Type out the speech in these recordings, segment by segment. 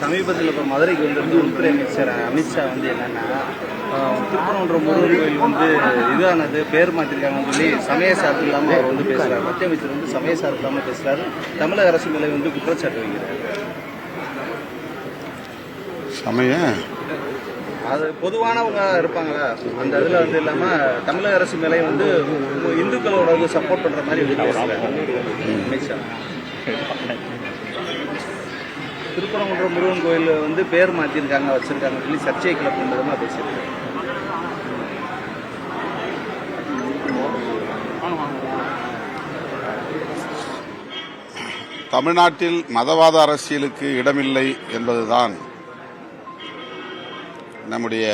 சமீபத்தில் இப்போ மதுரைக்கு வந்து உள்துறை அமைச்சர் அமித்ஷா வந்து என்னன்னா திருப்பரங்குன்றம் முருகன் கோயில் வந்து இதானது பேர் மாற்றிருக்காங்கன்னு சொல்லி சமய சார்பு இல்லாமல் அவர் வந்து பேசுகிறார். மத்திய அமைச்சர் வந்து சமய சார்பு இல்லாமல் பேசுகிறாரு. தமிழக அரசு மேலே வந்து குற்றச்சாட்டு வைக்கிறார். சமய அது பொதுவானவங்க இருப்பாங்களா அந்த இதில் வந்து இல்லாமல் தமிழக அரசு மேலே வந்து இந்துக்களோட வந்து சப்போர்ட் பண்ணுற மாதிரி வந்து பேசுகிறாங்க அமித்ஷா. திருப்பரங்குன்றம் முருகன் கோயில் வந்து பேர் மாற்றிருக்காங்க வச்சிருக்காங்க சொல்லி சர்ச்சை கிளப்புன்றதுமா பேசியிருக்காங்க. தமிழ்நாட்டில் மதவாத அரசியலுக்கு இடமில்லை என்பதுதான் நம்முடைய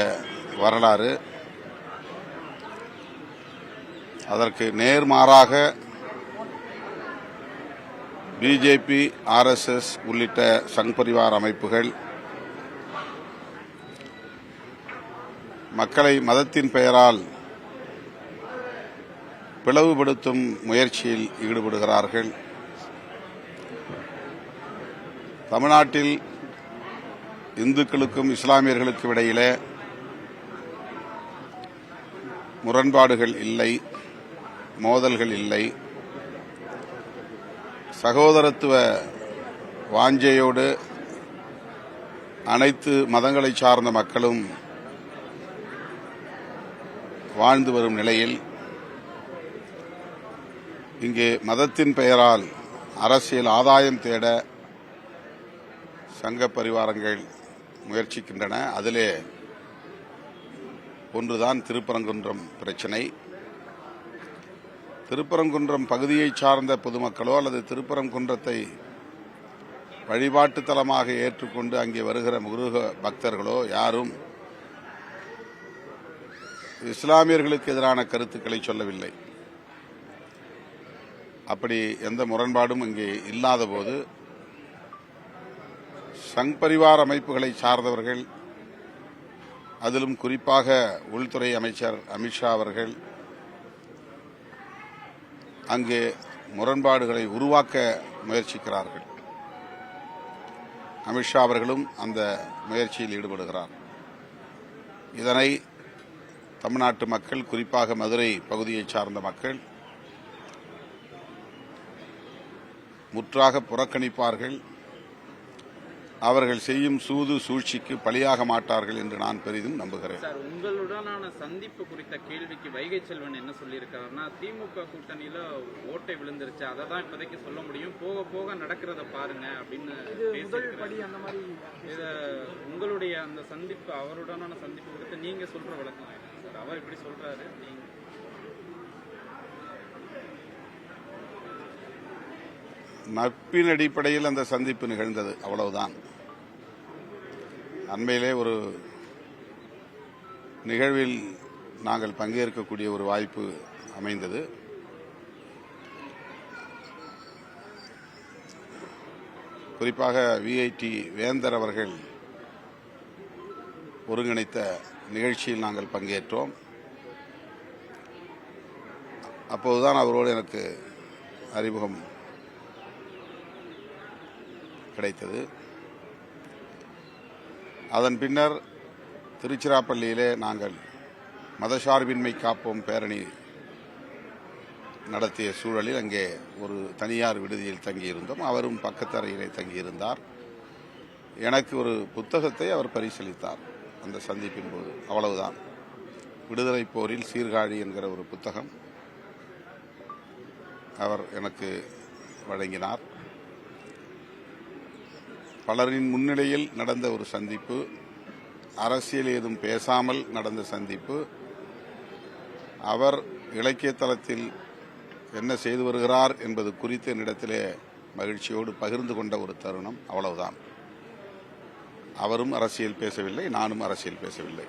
வரலாறு. அதற்கு நேர்மாறாக பிஜேபி, ஆர்எஸ்எஸ் உள்ளிட்ட சங் பரிவார் அமைப்புகள் மக்களை மதத்தின் பெயரால் பிளவுபடுத்தும் முயற்சியில் ஈடுபடுகிறார்கள். தமிழ்நாட்டில் இந்துக்களுக்கும் இஸ்லாமியர்களுக்கும் இடையிலே முரண்பாடுகள் இல்லை, மோதல்கள் இல்லை. சகோதரத்துவ வாஞ்சையோடு அனைத்து மதங்களை சார்ந்த மக்களும் வாழ்ந்து வரும் நிலையில் இங்கே மதத்தின் பெயரால் அரசியல் ஆதாயம் தேட சங்க பரிவாரங்கள் முயற்சிக்கின்றன. அதிலே ஒன்றுதான் திருப்பரங்குன்றம் பிரச்சினை. திருப்பரங்குன்றம் பகுதியை சார்ந்த பொதுமக்களோ அல்லது திருப்பரங்குன்றத்தை வழிபாட்டு தலமாக ஏற்றுக்கொண்டு அங்கே வருகிற முருக பக்தர்களோ யாரும் இஸ்லாமியர்களுக்கு எதிரான கருத்துக்களை சொல்லவில்லை. அப்படி எந்த முரண்பாடும் இங்கே இல்லாத போது சங் பரிவார் அமைப்புகளை சார்ந்தவர்கள், அதிலும் குறிப்பாக உள்துறை அமைச்சர் அமித்ஷா அவர்கள் அங்கே முரண்பாடுகளை உருவாக்க முயற்சிக்கிறார்கள். அமித்ஷா அவர்களும் அந்த முயற்சியில் ஈடுபடுகிறார். இதனை தமிழ்நாட்டு மக்கள், குறிப்பாக மதுரை பகுதியைச் சார்ந்த மக்கள் முற்றாக புறக்கணிப்பார்கள். அவர்கள் செய்யும் சூது சூழ்ச்சிக்கு பலியாக மாட்டார்கள் என்று நான் பெரிதும் நம்புகிறேன். சார், உங்களுடனான சந்திப்பு குறித்த கேள்விக்கு வைகை செல்வன் என்ன சொல்லியிருக்காருன்னா, திமுக கூட்டணியில ஓட்டை விழுந்துருச்சு, அதை தான் இப்போதைக்கு சொல்ல முடியும், போக போக நடக்கிறத பாருங்க அப்படின்னு பேசியிருக்காரு. இத உங்களுடைய அந்த சந்திப்பு, அவருடனான சந்திப்பு குறித்து நீங்க சொல்ற விளக்கம் சார்? அவர் இப்படி சொல்றாரு, நீங்க நட்பின் அடிப்படையில் அந்த சந்திப்பு நிகழ்ந்தது, அவ்வளவுதான். அண்மையிலே ஒரு நிகழ்வில் நாங்கள் பங்கேற்கக்கூடிய ஒரு வாய்ப்பு அமைந்தது. குறிப்பாக விஐடி வேந்தர் அவர்கள் ஒருங்கிணைத்த நிகழ்ச்சியில் நாங்கள் பங்கேற்றோம். அப்போதுதான் அவரோடு எனக்கு அறிமுகம் கிடைத்தது. அதன் பின்னர் திருச்சிராப்பள்ளியிலே நாங்கள் மதசார்பின்மை காப்போம் பேரணி நடத்திய சூழலில் அங்கே ஒரு தனியார் விடுதியில் தங்கியிருந்தோம். அவரும் பக்கத்து அறையிலே தங்கியிருந்தார். எனக்கு ஒரு புத்தகத்தை அவர் பரிசீலித்தார் அந்த சந்திப்பின் போது, அவ்வளவுதான். விடுதலை போரில் சீர்காழி என்கிற ஒரு புத்தகம் அவர் எனக்கு வழங்கினார். பலரின் முன்னிலையில் நடந்த ஒரு சந்திப்பு, அரசியல் ஏதும் பேசாமல் நடந்த சந்திப்பு. அவர் இலக்கிய தளத்தில் என்ன செய்து வருகிறார் என்பது குறித்து என்னிடத்திலே மகிழ்ச்சியோடு பகிர்ந்து கொண்ட ஒரு தருணம், அவ்வளவுதான். அவரும் அரசியல் பேசவில்லை, நானும் அரசியல் பேசவில்லை.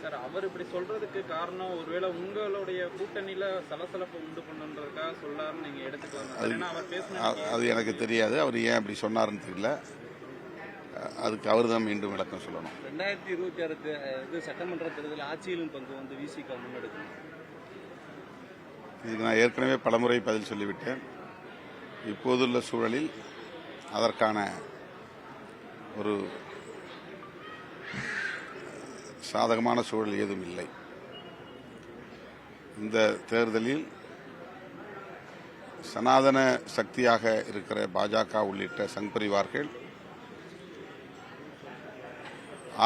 சார், அவர் இப்படி சொல்றதுக்கு காரணம் ஒருவேளை உங்களுடைய கூட்டணியில சலசலப்பை உண்டு பண்ணுறதுக்காக சொல்லாருன்னு நீங்க எடுத்துக்கலாம். அது எனக்கு தெரியாது, அவர் ஏன் அப்படி சொன்னார்னு தெரியல. அதுக்கு அவர் தான் மீண்டும் விளக்கம் சொல்லணும். 2026 சட்டமன்ற தேர்தல் ஆட்சியிலும் பங்கு வந்து விசிக முன்னெடுக்கணும். இதுக்கு நான் ஏற்கனவே பலமுறை பதில் சொல்லிவிட்டேன். இப்போதுள்ள சூழலில் அதற்கான ஒரு சாதகமான சூழல் ஏதும் இல்லை. இந்த தேர்தலில் சனாதன சக்தியாக இருக்கிற பாஜக உள்ளிட்ட சங் பரிவார்கள்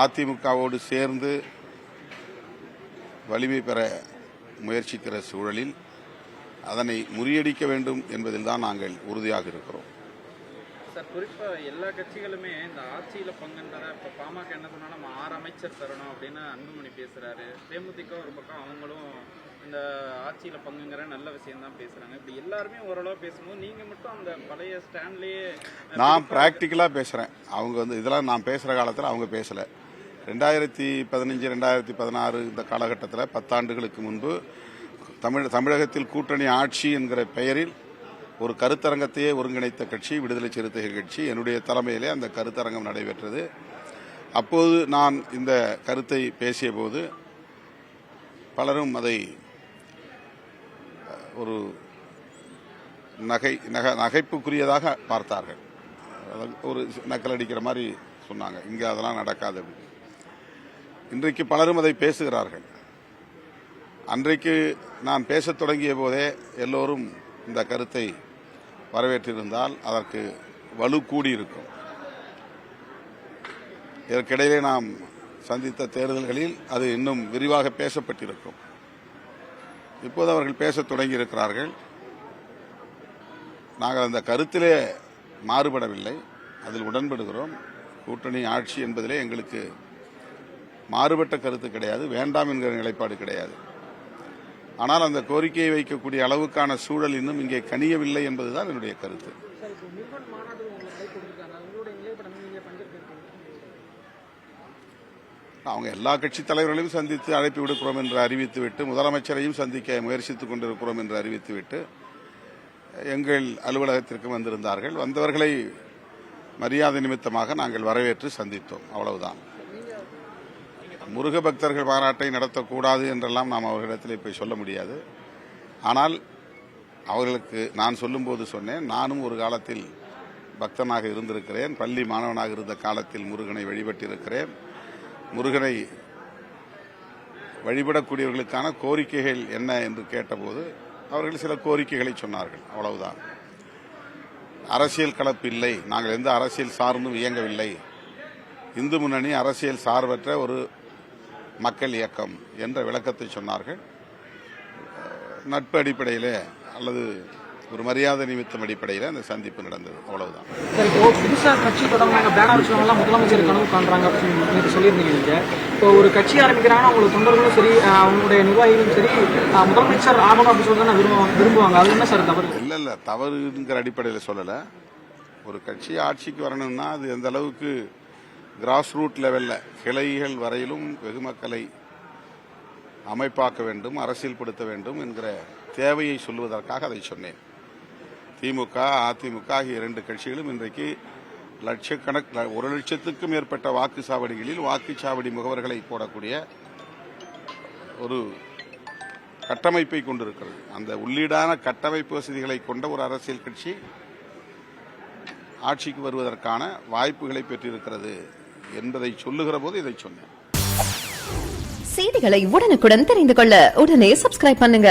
அதிமுகவோடு சேர்ந்து வலிமை பெற முயற்சிக்கிற சூழலில் அதனை முறியடிக்க வேண்டும் என்பதில் தான் நாங்கள் உறுதியாக இருக்கிறோம். சார், குறிப்பா எல்லா கட்சிகளுமே இந்த ஆட்சியில பங்குன்றத இப்ப பாமக என்ன சொன்னா நம்ம 6 அமைச்சர் தரணும் அப்படின்னு அன்புமணி பேசுறாரு. தேமுதிக ஒரு பக்கம் அவங்களும் இந்த ஆட்சியில பங்குங்கிற நல்ல விஷயம் தான் பேசுறாங்க. இப்படி எல்லாருமே ஓரளவு பேசும்போது நீங்க மட்டும் அந்த பழைய ஸ்டாண்ட்லயே. நான் பிராக்டிக்கலா பேசுறேன். அவங்க இதெல்லாம் நான் பேசுற காலத்தில் அவங்க பேசல. 2015 2016 இந்த காலகட்டத்தில் 10 ஆண்டுகளுக்கு முன்பு தமிழகத்தில் கூட்டணி ஆட்சி என்கிற பெயரில் ஒரு கருத்தரங்கத்தையே ஒருங்கிணைத்த கட்சி விடுதலை சிறுத்தைகள் கட்சி. என்னுடைய தலைமையிலே அந்த கருத்தரங்கம் நடைபெற்றது. அப்போது நான் இந்த கருத்தை பேசிய போது பலரும் அதை ஒரு நகைப்புக்குரியதாக பார்த்தார்கள். ஒரு நக்கல் அடிக்கிற மாதிரி சொன்னாங்க. இங்கே அதெல்லாம் நடக்காது. இன்றைக்கு பலரும் அதை பேசுகிறார்கள். அன்றைக்கு நான் பேசத் தொடங்கிய போதே எல்லோரும் இந்த கருத்தை வரவேற்றிருந்தால் அதற்கு வலு கூடியிருக்கும். இதற்கிடையிலே நாம் சந்தித்த தேர்தல்களில் அது இன்னும் விரிவாக பேசப்பட்டிருக்கும். இப்போது அவர்கள் பேசத் தொடங்கியிருக்கிறார்கள். நாங்கள் அந்த கருத்திலே மாறுபடவில்லை, அதில் உடன்படுகிறோம். கூட்டணி ஆட்சி என்பதிலே எங்களுக்கு மாறுபட்ட கருத்து கிடையாது, வேண்டாம் என்கிற நிலைப்பாடு கிடையாது. ஆனால் அந்த கோரிக்கையை வைக்கக்கூடிய அளவுக்கான சூழல் இன்னும் இங்கே கனியவில்லை என்பதுதான் என்னுடைய கருத்து. அவங்க எல்லா கட்சி தலைவர்களையும் சந்தித்து அழைப்பு விடுக்கிறோம் என்று அறிவித்துவிட்டு, முதலமைச்சரையும் சந்திக்க முயற்சித்துக் கொண்டிருக்கிறோம் என்று அறிவித்துவிட்டு எங்கள் அலுவலகத்திற்கு வந்திருந்தார்கள். வந்தவர்களை மரியாதை நிமித்தமாக நாங்கள் வரவேற்று சந்தித்தோம். அவ்வளவுதான். முருக பக்தர்கள் பாராட்டை நடத்தக்கூடாது என்றெல்லாம் நாம் அவர்களிடத்தில் போய் சொல்ல முடியாது. ஆனால் அவர்களுக்கு நான் சொல்லும்போது சொன்னேன், நானும் ஒரு காலத்தில் பக்தனாக இருந்திருக்கிறேன். பள்ளி மாணவனாக இருந்த காலத்தில் முருகனை வழிபட்டிருக்கிறேன். முருகனை வழிபடக்கூடியவர்களுக்கான கோரிக்கைகள் என்ன என்று கேட்டபோது அவர்கள் சில கோரிக்கைகளை சொன்னார்கள். அவ்வளவுதான். அரசியல் கலப்பு இல்லை, நாங்கள் எந்த அரசியல் சார்ந்தும் இயங்கவில்லை, இந்து முன்னணி அரசியல் சார்பற்ற ஒரு மக்கள் இயக்கம் என்ற விளக்கத்தை சொன்னார்கள். நட்பு அடிப்படையில் அல்லது ஒரு மரியாதை நிமித்தம் அடிப்படையில் அந்த சந்திப்பு நடந்தது. அவ்வளவுதான். புதுசா கட்சி தொடங்குறாங்க, பேனர் வச்சுக்கலாம், முதலமைச்சர் கனவு காண்றாங்க அப்படின்னு சொல்லியிருந்தீங்க. நீங்க இப்போ ஒரு கட்சி ஆரம்பிக்கிறாங்கன்னா அவங்களுக்கு தொண்டர்களும் சரி, அவங்களுடைய நிர்வாகிகளும் சரி, முதலமைச்சர் ஆகணும் அப்படின்னு சொல்லி விரும்புவாங்க. அது என்ன சார் தவறு? இல்ல தவறுங்கிற அடிப்படையில் சொல்லல. ஒரு கட்சி ஆட்சிக்கு வரணும்னா அது எந்த அளவுக்கு கிராஸ் ரூட் லெவல்ல கிளைகள் வரையிலும் வெகு மக்களை அமைப்பாக்க வேண்டும், அரசியல்படுத்த வேண்டும் என்கிற தேவையை சொல்வதற்காக அதை சொன்னேன். திமுக அதிமுக ஆகிய 2 கட்சிகளும் இன்றைக்கு 1 லட்சத்துக்கும் மேற்பட்ட வாக்குச்சாவடிகளில் வாக்குச்சாவடி முகவர்களை போடக்கூடிய ஒரு கட்டமைப்பை கொண்டிருக்கிறது. அந்த உள்ளீடான கட்டமைப்பு வசதிகளை கொண்ட ஒரு அரசியல் கட்சி ஆட்சிக்கு வருவதற்கான வாய்ப்புகளை பெற்றிருக்கிறது என்பதை சொல்லுகிற போது இதை சொன்னேன். செய்திகளை உடனுக்குடன் தெரிந்து கொள்ள உடனே சப்ஸ்கிரைப் பண்ணுங்க.